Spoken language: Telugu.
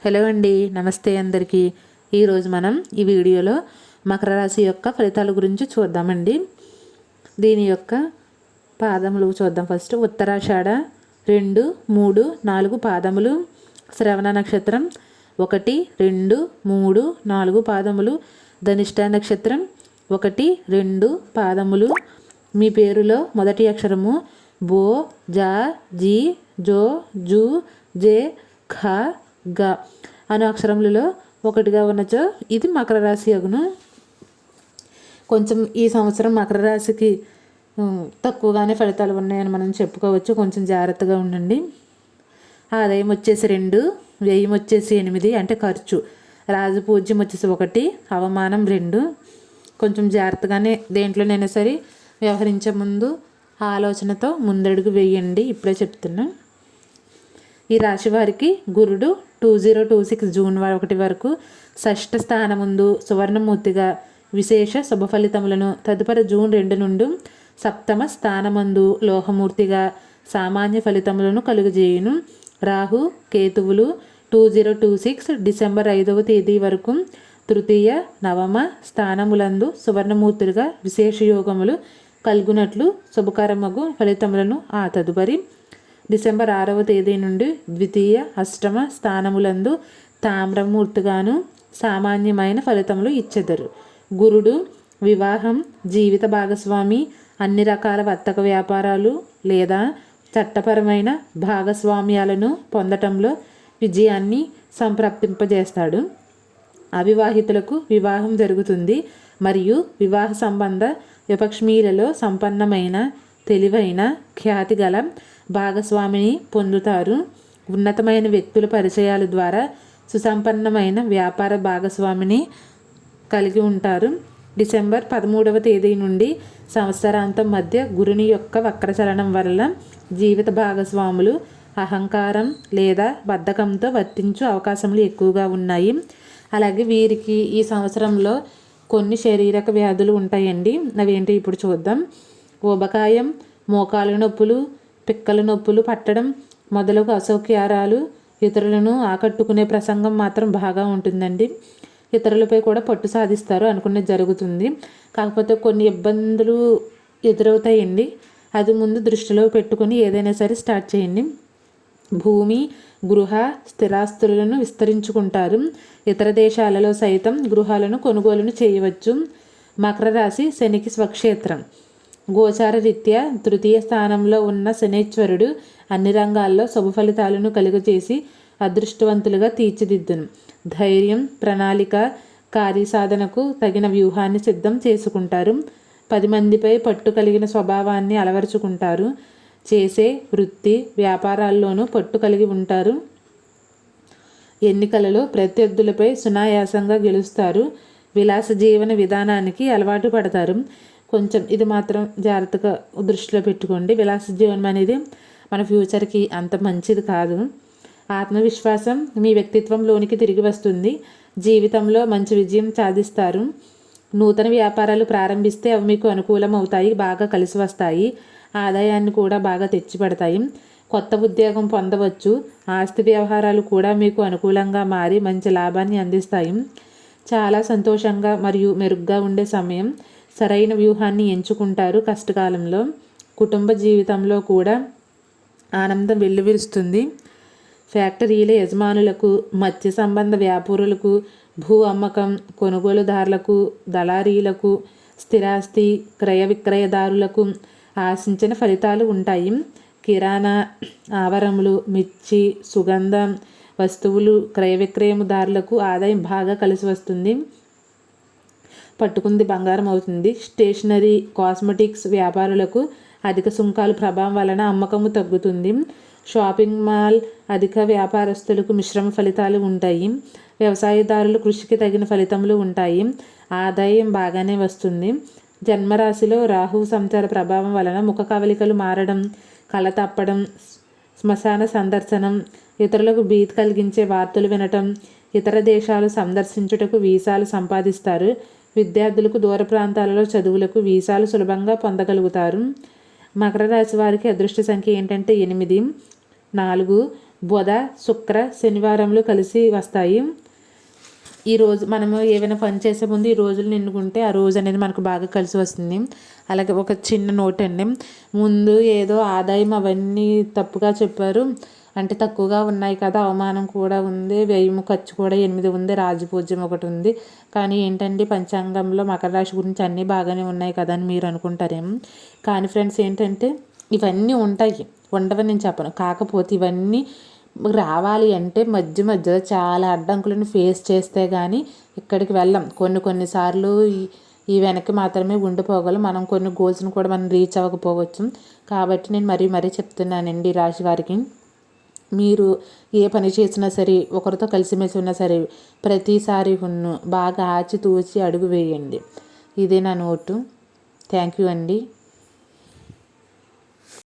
హలో అండి, నమస్తే అందరికీ. ఈరోజు మనం ఈ వీడియోలో మకర రాశి యొక్క ఫలితాల గురించి చూద్దామండి. దీని యొక్క పాదములు చూద్దాం. ఫస్ట్ ఉత్తరాషాఢ 2, 3, 4 పాదములు, శ్రవణ నక్షత్రం 1, 2, 3, 4 పాదములు, ధనిష్ట నక్షత్రం 1, 2 పాదములు. మీ పేరులో మొదటి అక్షరము బో, జా, జీ, జో, జూ, జే, ఖ, గ అనే అక్షరములలో ఒకటిగా ఉన్నచో ఇది మకర రాశి అగును. కొంచెం ఈ సంవత్సరం మకర రాశికి తక్కువగానే ఫలితాలు ఉన్నాయని మనం చెప్పుకోవచ్చు. కొంచెం జాగ్రత్తగా ఉండండి. ఆదాయం వచ్చేసి 2, వ్యయం వచ్చేసి 8, అంటే ఖర్చు. రాజపూజ్యం వచ్చేసి 1, అవమానం 2. కొంచెం జాగ్రత్తగానే దేంట్లోనైనా సరే వ్యవహరించే ముందు ఆలోచనతో ముందడుగు వేయండి. ఇప్పుడే చెప్తున్నా. ఈ రాశి వారికి గురుడు 2026 జూన్ 1 వరకు షష్ఠ స్థానముందు సువర్ణమూర్తిగా విశేష శుభ ఫలితములను, తదుపరి జూన్ 2 నుండి సప్తమ స్థానమందు లోహమూర్తిగా సామాన్య ఫలితములను కలుగజేయును. రాహు కేతువులు 2026 డిసెంబర్ 5వ తేదీ వరకు తృతీయ నవమ స్థానములందు సువర్ణమూర్తులుగా విశేష యోగములు కలుగునట్లు శుభకరమగు ఫలితములను ఆ తదుపరి డిసెంబర్ 6వ తేదీ నుండి ద్వితీయ అష్టమ స్థానములందు తామ్రమూర్తిగాను సామాన్యమైన ఫలితములు ఇచ్చెదరు. గురుడు వివాహం, జీవిత భాగస్వామి, అన్ని రకాల వర్తక వ్యాపారాలు లేదా చట్టపరమైన భాగస్వామ్యాలను పొందటంలో విజయాన్ని సంప్రాప్తింపజేస్తాడు. అవివాహితులకు వివాహం జరుగుతుంది మరియు వివాహ సంబంధ విపక్ష్మీలలో సంపన్నమైన, తెలివైన, ఖ్యాతి గల భాగస్వామిని పొందుతారు. ఉన్నతమైన వ్యక్తుల పరిచయాల ద్వారా సుసంపన్నమైన వ్యాపార భాగస్వామిని కలిగి ఉంటారు. డిసెంబర్ 13వ తేదీ నుండి సంవత్సరాంతం మధ్య గురుని యొక్క వక్రచలనం వల్ల జీవిత భాగస్వాములు అహంకారం లేదా బద్ధకంతో వర్తించు అవకాశములు ఎక్కువగా ఉన్నాయి. అలాగే వీరికి ఈ సంవత్సరంలో కొన్ని శారీరక వ్యాధులు ఉంటాయండి. అవేంటి ఇప్పుడు చూద్దాం. ఊబకాయం, మోకాలు నొప్పులు, పిక్కల నొప్పులు పట్టడం మొదలగు అసౌఖ్యారాలు, ఇతరులను ఆకట్టుకునే ప్రసంగం మాత్రం బాగా ఉంటుందండి. ఇతరులపై కూడా పట్టు సాధిస్తారు, అనుకున్నది జరుగుతుంది. కాకపోతే కొన్ని ఇబ్బందులు ఎదురవుతాయండి. అది ముందు దృష్టిలో పెట్టుకుని ఏదైనా సరే స్టార్ట్ చేయండి. భూమి, గృహ, స్థిరాస్తులను విస్తరించుకుంటారు. ఇతర దేశాలలో సైతం గృహాలను కొనుగోలును చేయవచ్చు. మకర రాశి శనికి స్వక్షేత్రం. గోచార రీత్యా తృతీయ స్థానంలో ఉన్న శనేశ్వరుడు అన్ని రంగాల్లో శుభ ఫలితాలను కలుగజేసి అదృష్టవంతులుగా తీర్చిదిద్దును. ధైర్యం, ప్రణాళిక, కార్యసాధనకు తగిన వ్యూహాన్ని సిద్ధం చేసుకుంటారు. 10 మందిపై పట్టు కలిగిన స్వభావాన్ని అలవరుచుకుంటారు. చేసే వృత్తి వ్యాపారాల్లోనూ పట్టు కలిగి ఉంటారు. ఎన్నికలలో ప్రత్యర్థులపై సునాయాసంగా గెలుస్తారు. విలాస జీవన విధానానికి అలవాటు పడతారు. కొంచెం ఇది మాత్రం జాగ్రత్తగా దృష్టిలో పెట్టుకోండి. విలాస జీవనం అనేది మన ఫ్యూచర్కి అంత మంచిది కాదు. ఆత్మవిశ్వాసం మీ వ్యక్తిత్వంలోనికి తిరిగి వస్తుంది. జీవితంలో మంచి విజయం సాధిస్తారు. నూతన వ్యాపారాలు ప్రారంభిస్తే అవి మీకు అనుకూలం అవుతాయి, బాగా కలిసి వస్తాయి. ఆదాయాన్ని కూడా బాగా తెచ్చిపెడతాయి. కొత్త ఉద్యోగం పొందవచ్చు. ఆస్తి వ్యవహారాలు కూడా మీకు అనుకూలంగా మారి మంచి లాభాన్ని అందిస్తాయి. చాలా సంతోషంగా మరియు మెరుగ్గా ఉండే సమయం. సరైన వ్యూహాన్ని ఎంచుకుంటారు. కష్టకాలంలో కుటుంబ జీవితంలో కూడా ఆనందం వెల్లువిరుస్తుంది. ఫ్యాక్టరీల యజమానులకు, మత్స్య సంబంధ వ్యాపారులకు, భూ అమ్మకం కొనుగోలుదారులకు, దళారీలకు, స్థిరాస్తి క్రయ విక్రయదారులకు ఆశించిన ఫలితాలు ఉంటాయి. కిరాణా, ఆవరములు, మిర్చి, సుగంధం వస్తువులు క్రయ విక్రయదారులకు ఆదాయం బాగా కలిసి వస్తుంది. పట్టుకుంది బంగారం అవుతుంది. స్టేషనరీ, కాస్మెటిక్స్ వ్యాపారులకు అధిక సుంకాలు ప్రభావం వలన అమ్మకము తగ్గుతుంది. షాపింగ్ మాల్ అధిక వ్యాపారస్తులకు మిశ్రమ ఫలితాలు ఉంటాయి. వ్యవసాయదారుల కృషికి తగిన ఫలితములు ఉంటాయి. ఆదాయం బాగానే వస్తుంది. జన్మరాశిలో రాహు సంచార ప్రభావం వలన ముఖ కవలికలు మారడం, కళ తప్పడం, శ్మశాన సందర్శనం, ఇతరులకు భీతి కలిగించే వార్తలు వినటం, ఇతర దేశాలు సందర్శించుటకు వీసాలు సంపాదిస్తారు. విద్యార్థులకు దూర ప్రాంతాలలో చదువులకు వీసాలు సులభంగా పొందగలుగుతారు. మకర రాశి వారికి అదృష్ట సంఖ్య ఏంటంటే 8, 4, బుధ శుక్ర శనివారంలో కలిసి వస్తాయి. ఈరోజు మనము ఏమైనా పని చేసే ముందు ఈ రోజులు నిన్నుకుంటే ఆ రోజు అనేది మనకు బాగా కలిసి వస్తుంది. అలాగే ఒక చిన్న నోట్ అండి, ముందు ఏదో ఆదాయం అవన్నీ తప్పుగా చెప్పారు, అంటే తక్కువగా ఉన్నాయి కదా, అవమానం కూడా ఉంది, వ్యయం ఖర్చు కూడా 8 ఉంది, రాజపూజ్యం ఒకటి ఉంది. కానీ ఏంటంటే పంచాంగంలో మకర రాశి గురించి అన్నీ బాగానే ఉన్నాయి కదా అని మీరు అనుకుంటారేమో. కానీ ఫ్రెండ్స్ ఏంటంటే ఇవన్నీ ఉంటాయి, ఉండవని నేను చెప్పను. కాకపోతే ఇవన్నీ రావాలి అంటే మధ్య మధ్యలో చాలా అడ్డంకులను ఫేస్ చేస్తే కానీ ఇక్కడికి వెళ్ళం. కొన్నిసార్లు ఈ వెనక్కి మాత్రమే ఉండిపోగలం. మనం కొన్ని గోల్స్ని కూడా మనం రీచ్ అవ్వకపోవచ్చు. కాబట్టి నేను మరీ చెప్తున్నానండి రాశి వారికి, మీరు ఏ పని చేసినా సరే, ఒకరితో కలిసిమెలిసి ఉన్నా సరే, ప్రతిసారి బాగా ఆచితూచి అడుగు వేయండి. ఇదే నా నోటు. థ్యాంక్ యూ అండి.